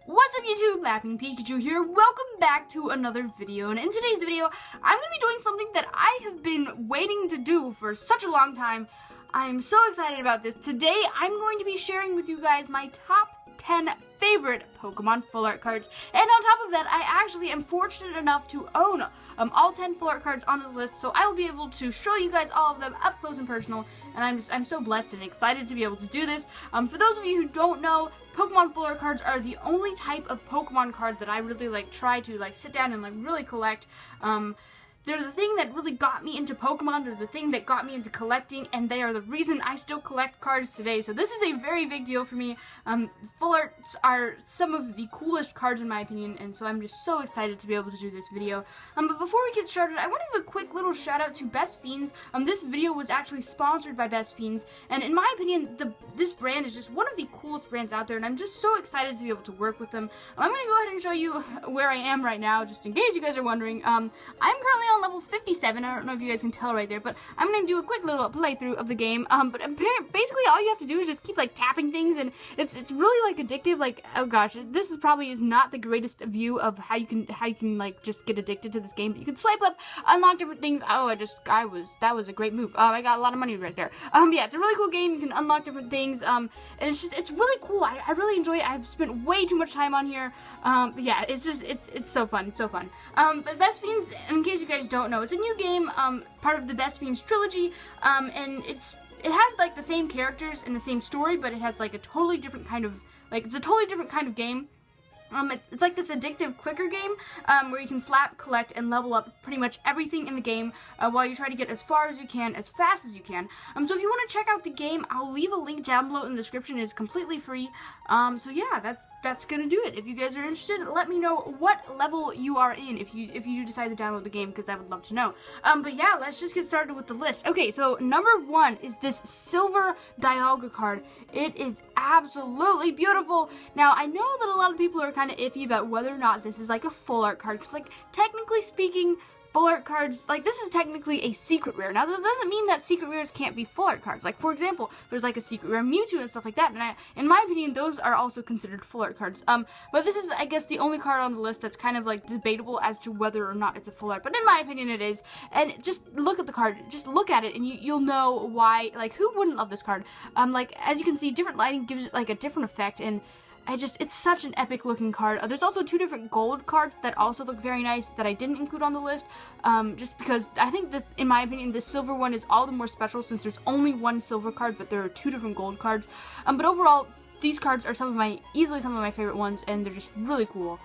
What's up YouTube, Laughing Pikachu here. Welcome back to another video, and in today's video, I'm going to be doing something that I have been waiting to do for such a long time. I am so excited about this. Today, I'm going to be sharing with you guys my top 10 favorite Pokemon full art cards, and on top of that, I actually am fortunate enough to own all 10 full art cards on this list, so I will be able to show you guys all of them up close and personal, and I'm so blessed and excited to be able to do this. For those of you who don't know, Pokemon full art cards are the only type of Pokemon card that I really try to sit down and really collect. They're the thing that really got me into Pokemon, they're the thing that got me into collecting, and they are the reason I still collect cards today, so this is a very big deal for me. Full arts are some of the coolest cards in my opinion, and so I'm just so excited to be able to do this video. But before we get started, I want to give a quick little shout out to Best Fiends. This video was actually sponsored by Best Fiends, and in my opinion, this brand is just one of the coolest brands out there, and I'm just so excited to be able to work with them. I'm going to go ahead and show you where I am right now, just in case you guys are wondering. I'm currently on level 57, I don't know if you guys can tell right there, but I'm going to do a quick little playthrough of the game, but basically all you have to do is just keep tapping things, and it's really addictive. Oh gosh, this is probably not the greatest view of how you can just get addicted to this game, but you can swipe up, unlock different things. That was a great move. I got a lot of money right there. Yeah, it's a really cool game. You can unlock different things, and it's really cool. I really enjoy it. I've spent way too much time on here. Yeah, it's so fun. It's so fun. But Best Fiends, in case you guys don't know, it's a new game, part of the Best Fiends trilogy, and it has the same characters and the same story, but it has a totally different kind of it's a totally different kind of game. It's like this addictive clicker game, where you can slap, collect, and level up pretty much everything in the game, while you try to get as far as you can, as fast as you can. So if you want to check out the game, I'll leave a link down below in the description. It's completely free. So yeah, that's gonna do it. If you guys are interested, let me know what level you are in if you do decide to download the game, because I would love to know. But yeah, let's just get started with the list. Okay, so number 1 is this silver Dialga card. It is absolutely beautiful. Now, I know that a lot of people are kind of iffy about whether or not this is a full art card, because technically speaking, full art cards, this is technically a secret rare. Now, that doesn't mean that secret rares can't be full art cards. For example, there's a secret rare Mewtwo and stuff like that, and in my opinion, those are also considered full art cards. But this is, I guess, the only card on the list that's kind of debatable as to whether or not it's a full art. But in my opinion, it is. And just look at the card, just look at it, and you'll know why. Who wouldn't love this card? As you can see, different lighting gives it a different effect, and it's such an epic looking card. There's also 2 different gold cards that also look very nice that I didn't include on the list, just because I think this, in my opinion, this silver one is all the more special since there's only 1 silver card, but there are 2 different gold cards. But overall, these cards are easily some of my favorite ones, and they're just really cool.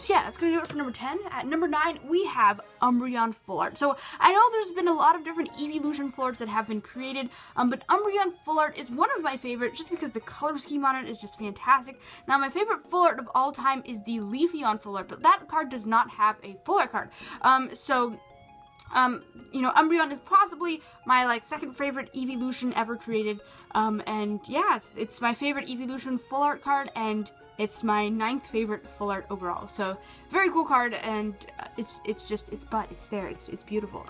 So yeah, that's going to do it for number 10. At number 9, we have Umbreon Full Art. So I know there's been a lot of different evolution full arts that have been created, but Umbreon Full Art is one of my favorites just because the color scheme on it is just fantastic. Now, my favorite full art of all time is the Leafeon Full Art, but that card does not have a full art card. Umbreon is possibly my second favorite evolution ever created, and yeah, it's my favorite evolution full art card, and it's my 9th favorite full art overall. So very cool card, and it's there. It's beautiful.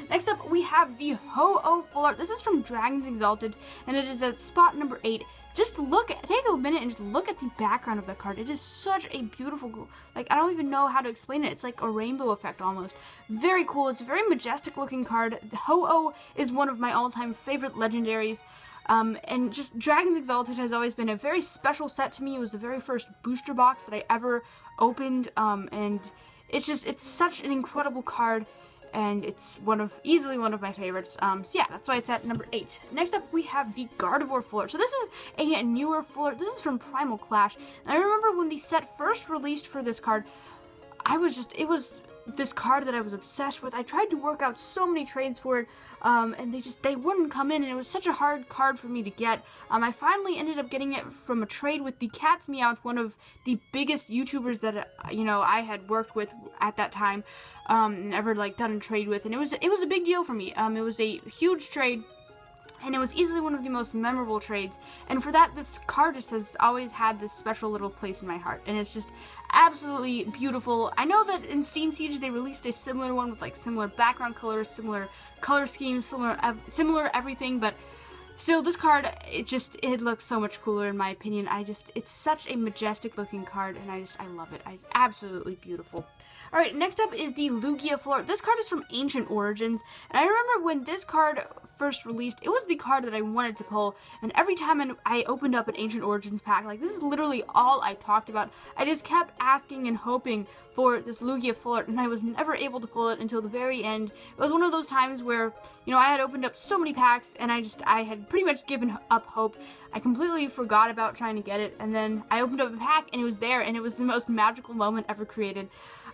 Next up, we have the Ho-Oh full art. This is from Dragons Exalted, and it is at spot number 8. Just take a minute and just look at the background of that card. It is such a beautiful, I don't even know how to explain it. It's like a rainbow effect almost. Very cool. It's a very majestic looking card. The Ho-Oh is one of my all-time favorite legendaries. And just Dragons Exalted has always been a very special set to me. It was the very first booster box that I ever opened, and it's such an incredible card, and it's easily one of my favorites. So yeah, that's why it's at number 8. Next up, we have the Gardevoir Full Art. So this is a newer full art. This is from Primal Clash, and I remember when the set first released for this card, it was this card that I was obsessed with. I tried to work out so many trades for it, and they wouldn't come in, and it was such a hard card for me to get. I finally ended up getting it from a trade with the Cat's Meowth, one of the biggest YouTubers that I had worked with at that time, ever done a trade with, and it was a big deal for me. It was a huge trade, and it was easily one of the most memorable trades, and for that, this card just has always had this special little place in my heart, and it's just absolutely beautiful. I know that in Steam Siege they released a similar one with similar background colors, similar color schemes, similar everything, but still, this card, it looks so much cooler in my opinion. It's such a majestic looking card, and I love it. Absolutely beautiful. Alright, next up is the Lugia Full Art. This card is from Ancient Origins, and I remember when this card first released, it was the card that I wanted to pull, and every time I opened up an Ancient Origins pack, like, this is literally all I talked about. I just kept asking and hoping for this Lugia Full Art, and I was never able to pull it until the very end. It was one of those times where, you know, I had opened up so many packs, and I had pretty much given up hope. I completely forgot about trying to get it, and then I opened up a pack, and it was there, and it was the most magical moment ever created.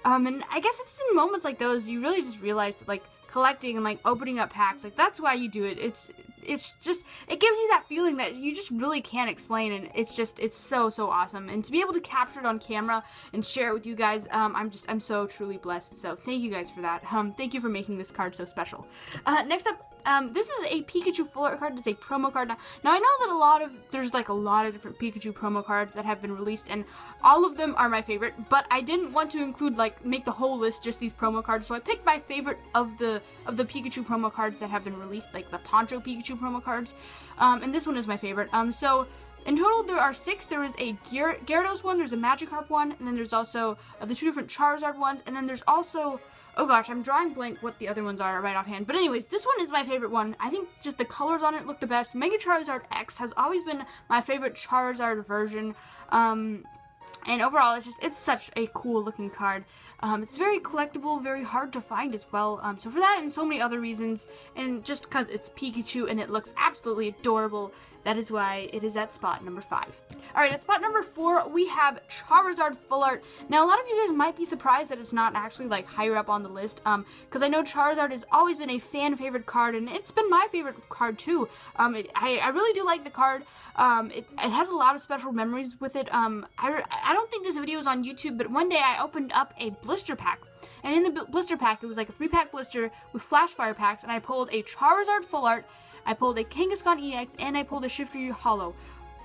And I guess it's in moments like those you really just realize that, like, collecting and, like, opening up packs, like, that's why you do it. It gives you that feeling that you just really can't explain, and it's so awesome. And to be able to capture it on camera and share it with you guys, I'm so truly blessed. So thank you guys for that. Thank you for making this card so special. Next up, this is a Pikachu Full Art card. It's a promo card. Now I know that there's like a lot of different Pikachu promo cards that have been released, and all of them are my favorite, but I didn't want to include, like, make the whole list just these promo cards, so I picked my favorite of the Pikachu promo cards that have been released, like the Poncho Pikachu promo cards, and this one is my favorite. So in total there are 6. There is a Gyarados one, there's a Magikarp one, and then there's also the 2 different Charizard ones, and then there's also, oh gosh, I'm drawing blank what the other ones are right offhand. But anyways, this one is my favorite one. I think just the colors on it look the best. Mega Charizard X has always been my favorite Charizard version. And overall, it's such a cool looking card. It's very collectible, very hard to find as well. So for that and so many other reasons, and just because it's Pikachu and it looks absolutely adorable, that is why it is at spot number 5. Alright, at spot number 4, we have Charizard Full Art. Now, a lot of you guys might be surprised that it's not actually, like, higher up on the list, because I know Charizard has always been a fan favorite card, and it's been my favorite card too. I really do like the card. It has a lot of special memories with it. I don't think this video is on YouTube, but one day I opened up a blister pack. And in the blister pack, it was like a 3-pack blister with flash fire packs, and I pulled a Charizard Full Art, I pulled a Kangaskhan EX, and I pulled a Shiftry Holo.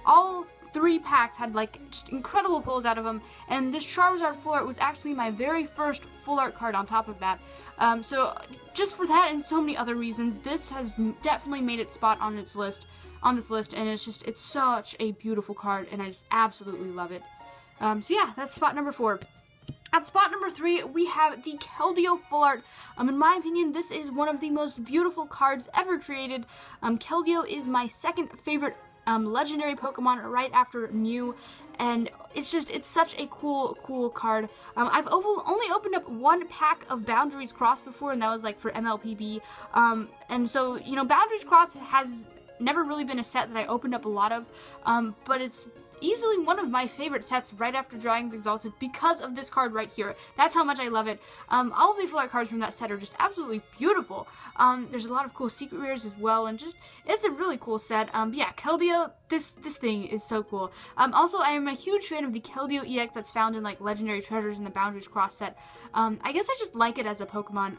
All 3 packs had, like, just incredible pulls out of them, and this Charizard Full Art was actually my very first Full Art card on top of that. So just for that and so many other reasons, this has definitely made its spot on this list, and it's such a beautiful card, and I just absolutely love it. So yeah, that's spot number 4. At spot number 3, we have the Keldeo Full Art. In my opinion, this is one of the most beautiful cards ever created. Keldeo is my second favorite legendary Pokemon right after Mew, and it's such a cool card. I've only opened up 1 pack of Boundaries Cross before, and that was, like, for MLPB. And so, you know, Boundaries Cross has never really been a set that I opened up a lot of, but it's easily one of my favorite sets right after Dragons Exalted because of this card right here. That's how much I love it. All of the full art cards from that set are just absolutely beautiful. There's a lot of cool secret rares as well, and just, it's a really cool set. But yeah, Keldeo, this thing is so cool. Also, I am a huge fan of the Keldeo EX that's found in, like, Legendary Treasures in the Boundaries Cross set. I guess I just like it as a Pokemon.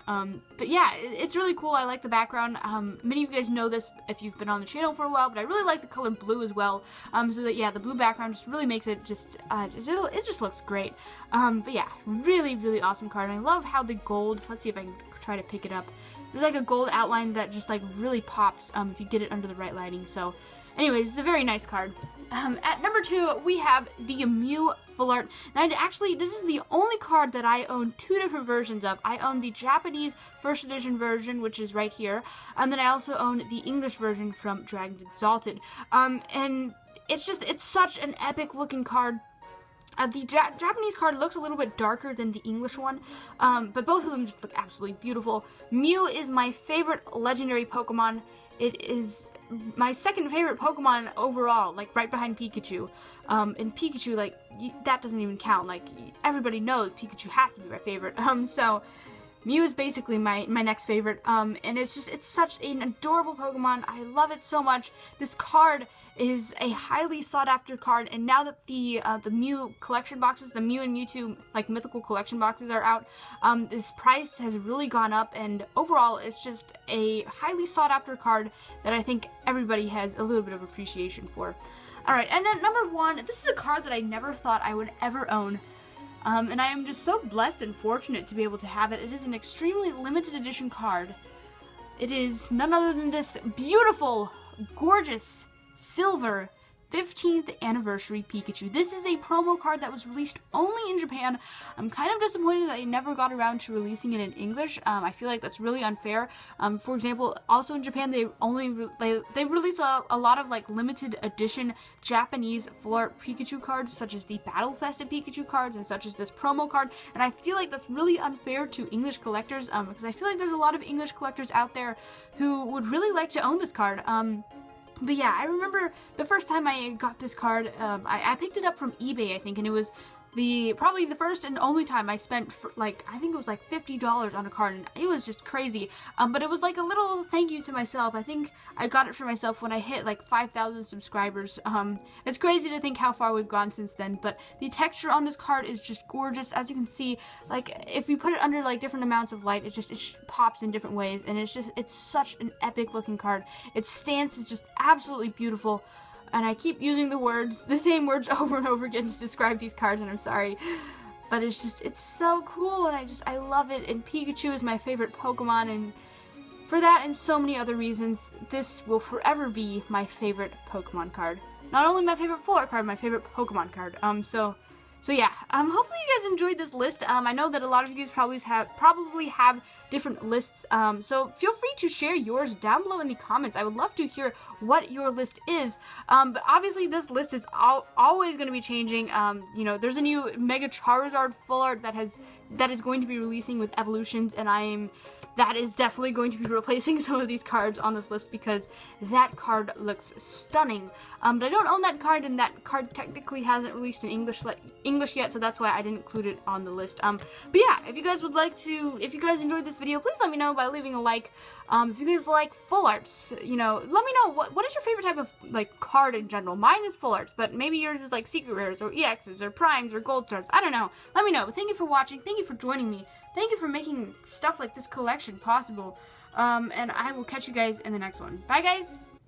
But yeah, it's really cool. I like the background. Many of you guys know this if you've been on the channel for a while, but I really like the color blue as well. So that, yeah, the blue background just really makes it just, it just looks great. But yeah, really awesome card. And I love how the gold, let's see if I can try to pick it up. There's like a gold outline that just, like, really pops if you get it under the right lighting. So anyways, it's a very nice card. At number 2, we have the Mew Full Art. And actually, this is the only card that I own 2 different versions of. I own the Japanese first edition version, which is right here, and then I also own the English version from Dragons Exalted. And it's such an epic looking card. The Japanese card looks a little bit darker than the English one, but both of them just look absolutely beautiful. Mew is my favorite legendary Pokemon. It is my second favorite Pokemon overall, like, right behind Pikachu. And Pikachu, like, that doesn't even count. Like, everybody knows Pikachu has to be my favorite. So Mew is basically my next favorite, and it's such an adorable Pokemon. I love it so much. This card is a highly sought after card, and now that the Mew collection boxes, the Mew and Mewtwo, like, mythical collection boxes are out, this price has really gone up, and overall it's just a highly sought after card that I think everybody has a little bit of appreciation for. Alright, and at number 1, this is a card that I never thought I would ever own. And I am just so blessed and fortunate to be able to have it. It is an extremely limited edition card. It is none other than this beautiful gorgeous silver 15th anniversary Pikachu. This is a promo card that was released only in Japan. I'm kind of disappointed that they never got around to releasing it in English. I feel like that's really unfair. For example, also in Japan, they release a lot of like limited edition Japanese full art Pikachu cards, such as the Battle Fested Pikachu cards and such as this promo card. And I feel like that's really unfair to English collectors, because I feel like there's a lot of English collectors out there who would really like to own this card. But yeah, I remember the first time I got this card, I picked it up from eBay, I think, and it was probably the first and only time I spent, like, I think it was like $50 on a card, and it was just crazy. But it was like a little thank you to myself. I think I got it for myself when I hit like 5,000 subscribers. It's crazy to think how far we've gone since then, but the texture on this card is just gorgeous. As you can see, like, if you put it under like different amounts of light, it pops in different ways, and it's such an epic looking card. Its stance is just absolutely beautiful. And I keep using the same words over and over again to describe these cards, and I'm sorry. But it's so cool, and I love it, and Pikachu is my favorite Pokemon, and for that and so many other reasons, this will forever be my favorite Pokemon card. Not only my favorite full art card, my favorite Pokemon card. So yeah, hopefully you guys enjoyed this list. I know that a lot of you guys probably have different lists, so feel free to share yours down below in the comments. I would love to hear what your list is, but obviously this list is always going to be changing. You know, there's a new Mega Charizard full art that is going to be releasing with evolutions, and that is definitely going to be replacing some of these cards on this list because that card looks stunning. But I don't own that card, and that card technically hasn't released in English yet, so that's why I didn't include it on the list. But yeah, if you guys enjoyed this video, please let me know by leaving a like. If you guys like full arts, you know, let me know what is your favorite type of like card in general. Mine is full arts, but maybe yours is like secret rares or EXs or primes or gold stars. I don't know. Let me know. But thank you for watching. Thank you for joining me. Thank you for making stuff like this collection possible. And I will catch you guys in the next one. Bye, guys.